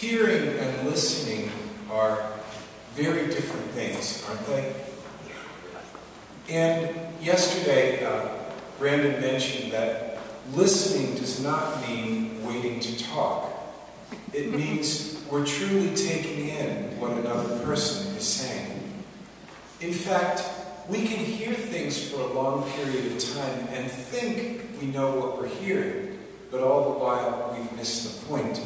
Hearing and listening are very different things, aren't they? And yesterday, Brandon mentioned that listening does not mean waiting to talk. It means we're truly taking in what another person is saying. In fact, we can hear things for a long period of time and think we know what we're hearing, but all the while we've missed the point.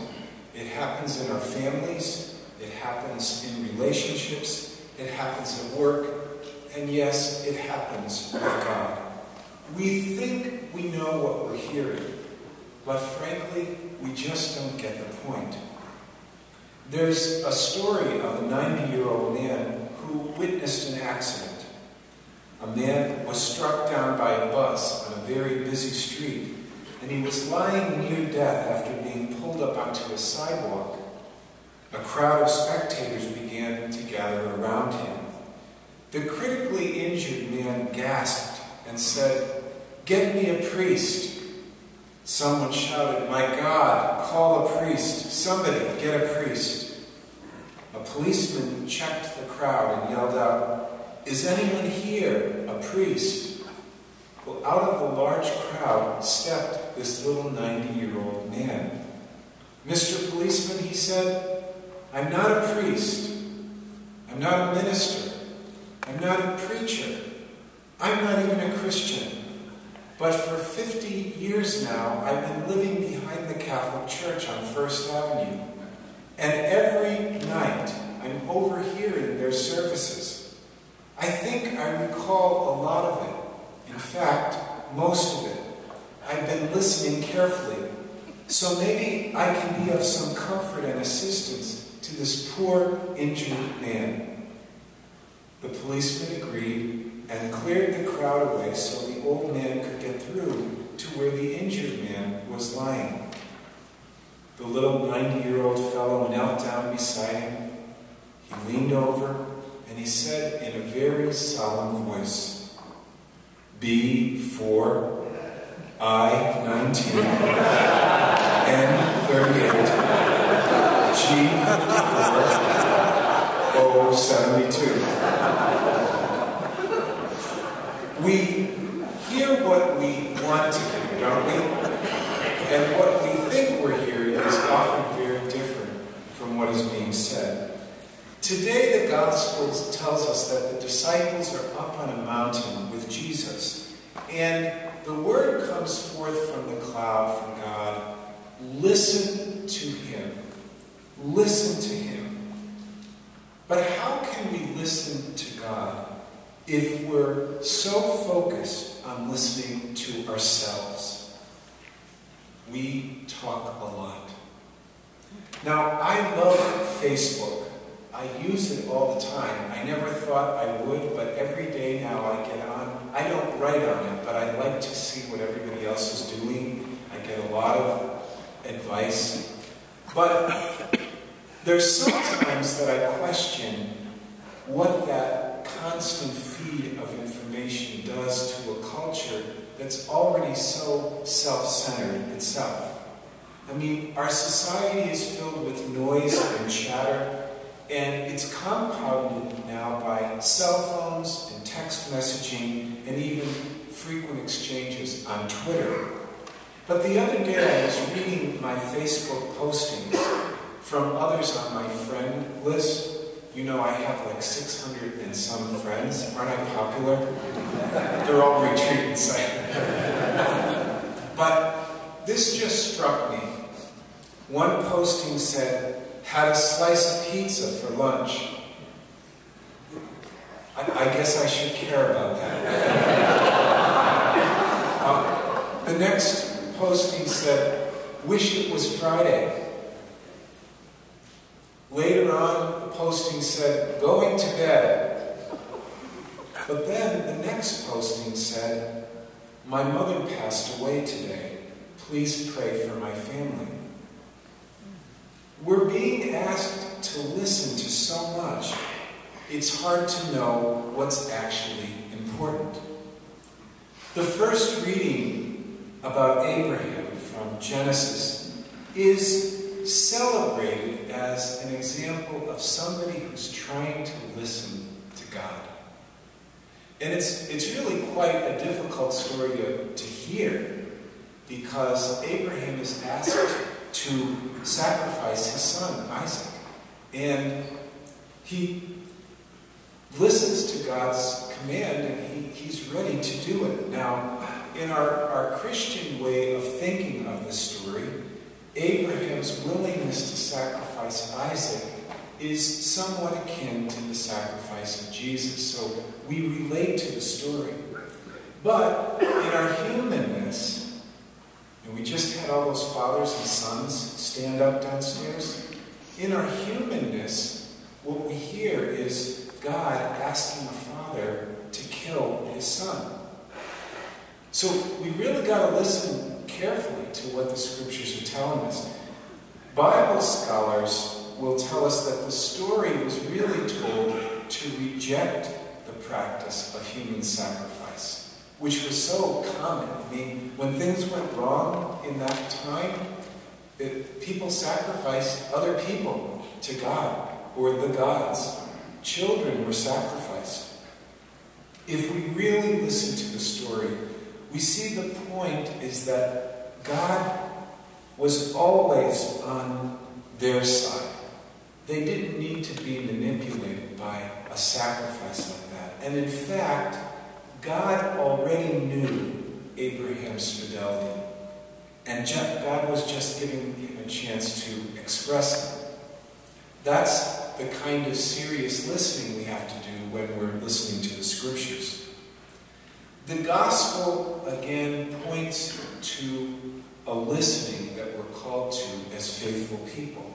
It happens in our families, it happens in relationships, it happens at work, and yes, it happens with God. We think we know what we're hearing, but frankly, we just don't get the point. There's a story of a 90-year-old man who witnessed an accident. A man was struck down by a bus on a very busy street, and he was lying near death after being pulled up onto a sidewalk. A crowd of spectators began to gather around him. The critically injured man gasped and said, "Get me a priest." Someone shouted, "My God, call a priest. Somebody, get a priest." A policeman checked the crowd and yelled out, "Is anyone here a priest?" Well, out of the large crowd stepped this little 90-year-old man. "Mr. Policeman," he said, "I'm not a priest. I'm not a minister. I'm not a preacher. I'm not even a Christian. But for 50 years now, I've been living behind the Catholic Church on First Avenue. And every night, I'm overhearing their services. I think I recall a lot of it. In fact, most of it. I've been listening carefully. So maybe I can be of some comfort and assistance to this poor, injured man." The policeman agreed and cleared the crowd away so the old man could get through to where the injured man was lying. The little 90-year-old fellow knelt down beside him. He leaned over and he said in a very solemn voice, "B for I 19, N 38, G 54, O 72. We hear what we want to hear, don't we? And what we think we're hearing is often very different from what is being said. Today the Gospel tells us that the disciples are up on a mountain with Jesus, and the word comes forth from the cloud from God, "Listen to him. Listen to him." But how can we listen to God if we're so focused on listening to ourselves? We talk a lot. Now, I love Facebook. I use it all the time. I never thought I would, but every day now I get on. I don't write on it, but I like to see what everybody else is doing. I get a lot of advice. But there's sometimes that I question what that constant feed of information does to a culture that's already so self-centered itself. I mean, our society is filled with noise and chatter, and it's compounded now by cell phones and text messaging and even frequent exchanges on Twitter. But the other day I was reading my Facebook postings from others on my friend list. You know, I have like 600 and some friends. Aren't I popular? They're all retreat sites. But this just struck me. One posting said, "Had a slice of pizza for lunch." I guess I should care about that. The next posting said, "Wish it was Friday." Later on, the posting said, "Going to bed." But then the next posting said, "My mother passed away today. Please pray for my family." We're being asked to listen to so much, it's hard to know what's actually important. The first reading about Abraham from Genesis is celebrated as an example of somebody who's trying to listen to God. And it's really quite a difficult story to hear, because Abraham is asked to sacrifice his son, Isaac. And he listens to God's command, and he's ready to do it. Now, in our Christian way of thinking of this story, Abraham's willingness to sacrifice Isaac is somewhat akin to the sacrifice of Jesus. So we relate to the story. But in our humanness, and we just had all those fathers and sons stand up downstairs, in our humanness, what we hear is God asking a father to kill his son. So we really got to listen carefully to what the scriptures are telling us. Bible scholars will tell us that the story was really told to reject the practice of human sacrifice, which was so common. I mean, when things went wrong in that time, people sacrificed other people to God or the gods. Children were sacrificed. If we really listen to the story, we see the point is that God was always on their side. They didn't need to be manipulated by a sacrifice like that. And in fact, God already knew Abraham's fidelity. And God was just giving him a chance to express it. That's the kind of serious listening we have to do when we're listening to the scriptures. The gospel, again, points to a listening that we're called to as faithful people.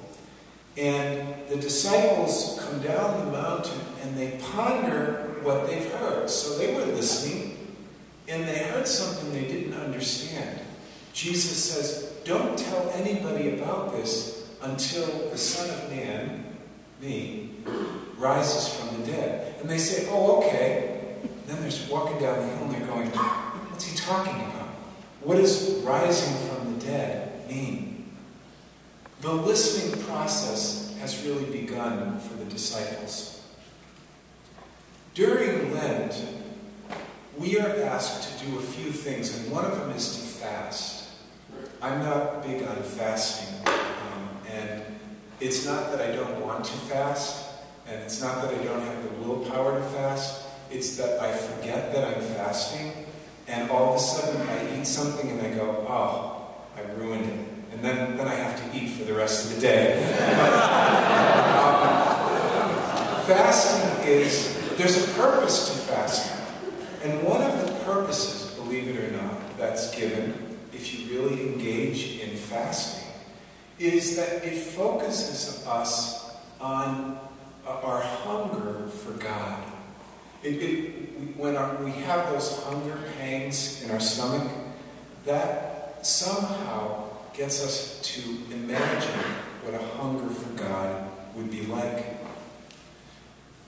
And the disciples come down the mountain and they ponder what they've heard. So they were listening, and they heard something they didn't understand. Jesus says, don't tell anybody about this until the Son of Man, me, rises from the dead. And they say, oh, okay. Then they're walking down the hill and they're going, what's he talking about? What does rising from the dead mean? The listening process has really begun for the disciples. During Lent, we are asked to do a few things, and one of them is to fast. I'm not big on fasting, and it's not that I don't want to fast, and it's not that I don't have the willpower to fast. It's that I forget that I'm fasting, and all of a sudden I eat something and I go, oh, I ruined it. And then I have to eat for the rest of the day. Fasting there's a purpose to fasting. And one of the purposes, believe it or not, that's given, if you really engage in fasting, is that it focuses us on our hunger for God. When we have those hunger pangs in our stomach, that somehow gets us to imagine what a hunger for God would be like.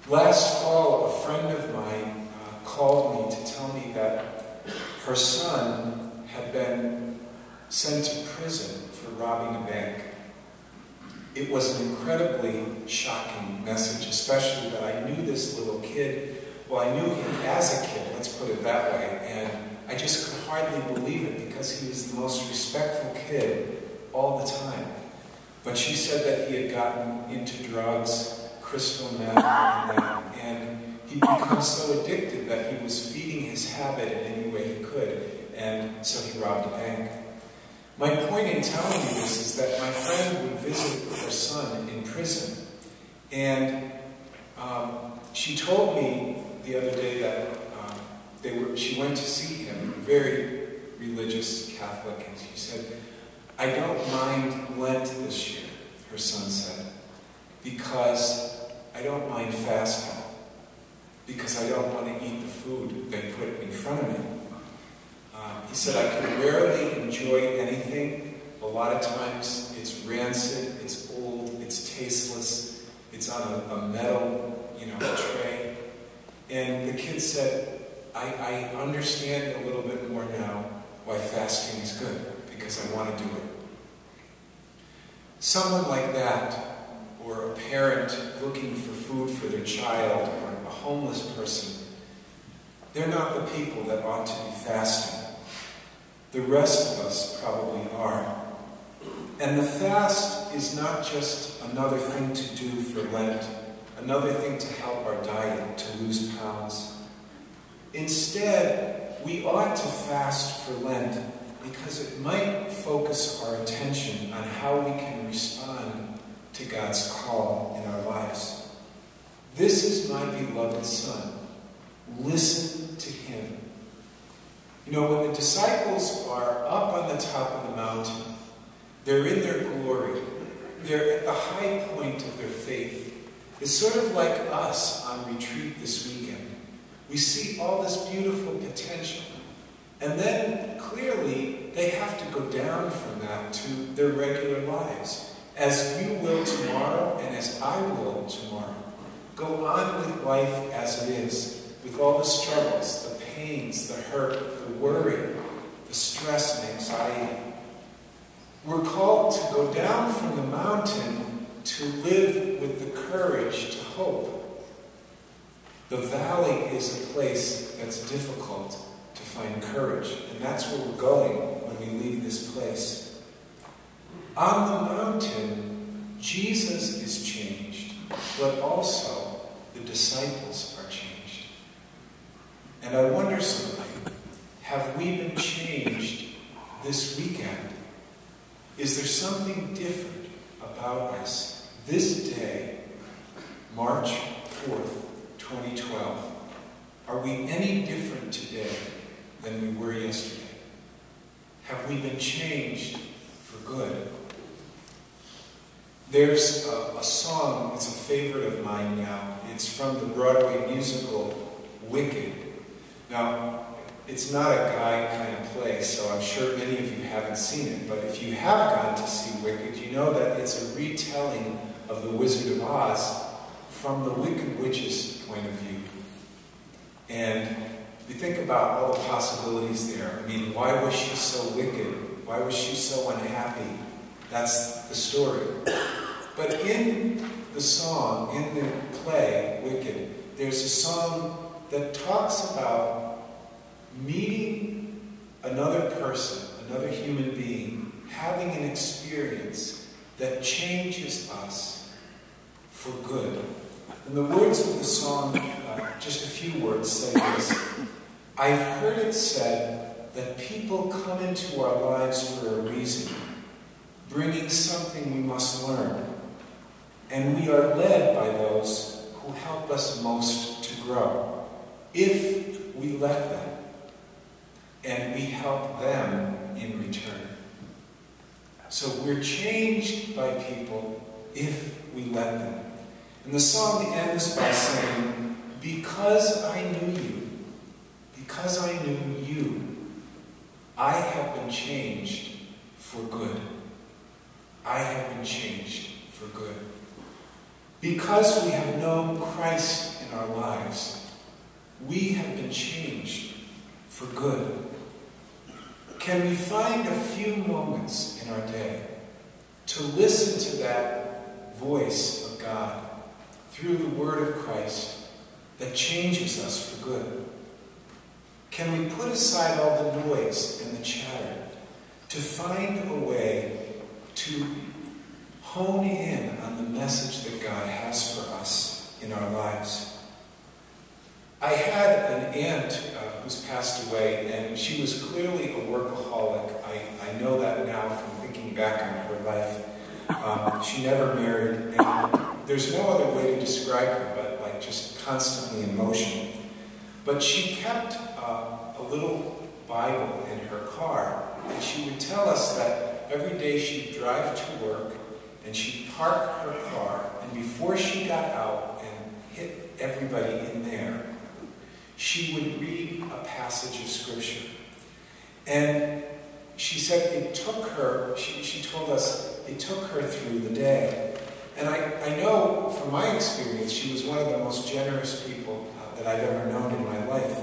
Last fall, a friend of mine called me to tell me that her son had been sent to prison for robbing a bank. It was an incredibly shocking message, especially that I knew this little kid. Well, I knew him as a kid, let's put it that way, and I just could hardly believe it because he was the most respectful kid all the time. But she said that he had gotten into drugs, crystal meth, and he'd become so addicted that he was feeding his habit in any way he could, and so he robbed a bank. My point in telling you this is that my friend would visit her son in prison, and she told me the other day that she went to see him, very religious Catholic, and she said, I don't mind Lent this year, her son said, because I don't mind fasting, because I don't want to eat the food they put in front of me. He said, I can rarely enjoy anything. A lot of times it's rancid, it's old, it's tasteless, it's on a metal, tray. And the kid said, I understand a little bit more now why fasting is good, because I want to do it. Someone like that, or a parent looking for food for their child, or a homeless person, they're not the people that ought to be fasting. The rest of us probably are. And the fast is not just another thing to do for Lent, another thing to help our diet to lose pounds. Instead, we ought to fast for Lent because it might focus our attention on how we can respond to God's call in our lives. This is my beloved Son. Listen to him. You know, when the disciples are up on the top of the mountain, they're in their glory. They're at the high point of their faith. It's sort of like us on retreat this weekend. We see all this beautiful potential. And then, clearly, they have to go down from that to their regular lives. As you will tomorrow, and as I will tomorrow. Go on with life as it is, with all the struggles, the pains, the hurt, the worry, the stress and anxiety. We're called to go down from the mountain to live with the courage to hope. The valley is a place that's difficult to find courage, and that's where we're going when we leave this place. On the mountain, Jesus is changed, but also the disciples are changed. And I wonder something, have we been changed this weekend? Is there something different about us this day, March 4th, 2012? Are we any different today than we were yesterday? Have we been changed for good? There's a song, it's a favorite of mine now. It's from the Broadway musical Wicked. Now, it's not a guy kind of play, so I'm sure many of you haven't seen it. But if you have gone to see Wicked, you know that it's a retelling of The Wizard of Oz from the Wicked Witch's point of view. And you think about all the possibilities there. I mean, why was she so wicked? Why was she so unhappy? That's the story. But in the song, in the play, Wicked, there's a song that talks about meeting another person, another human being, having an experience that changes us for good. And the words of the song, just a few words, say this: I've heard it said that people come into our lives for a reason, bringing something we must learn. And we are led by those who help us most to grow, if we let them. And we help them in return. So we're changed by people if we let them. And the song ends by saying, because I knew you, I have been changed for good. I have been changed for good. Because we have known Christ in our lives, we have been changed for good. Can we find a few moments in our day to listen to that voice of God through the Word of Christ that changes us for good? Can we put aside all the noise and the chatter to find a way to hone in on the message that God has for us in our lives? I had an aunt who's passed away, and she was clearly a workaholic. I know that now from thinking back on her life. She never married, and there's no other way to describe her but like just constantly in motion. But she kept a little Bible in her car, and she would tell us that every day she'd drive to work, and she'd park her car, and before she got out and hit everybody in there, she would read a passage of Scripture. And she said it took her, she told us, it took her through the day. And I know from my experience, she was one of the most generous people that I've ever known in my life.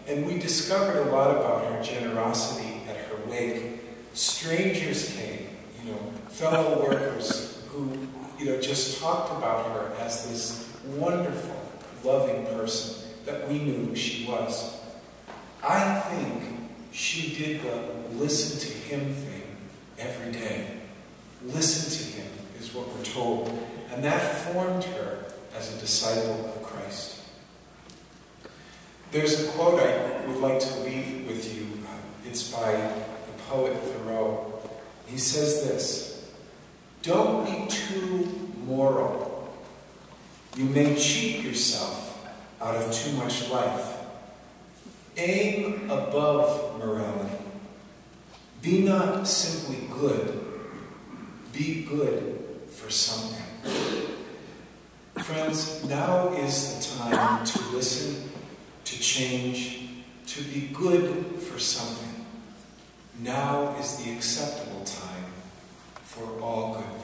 And we discovered a lot about her generosity at her wake. Strangers came, fellow workers who, just talked about her as this wonderful, loving person that we knew she was. I think she did the listen to him thing every day. Listen to him is what we're told. And that formed her as a disciple of Christ. There's a quote I would like to leave with you. It's by the poet Thoreau. He says this: "Don't be too moral. You may cheat yourself out of too much life. Aim above morality. Be not simply good. Be good for something." Friends, now is the time to listen, to change, to be good for something. Now is the acceptable time for all good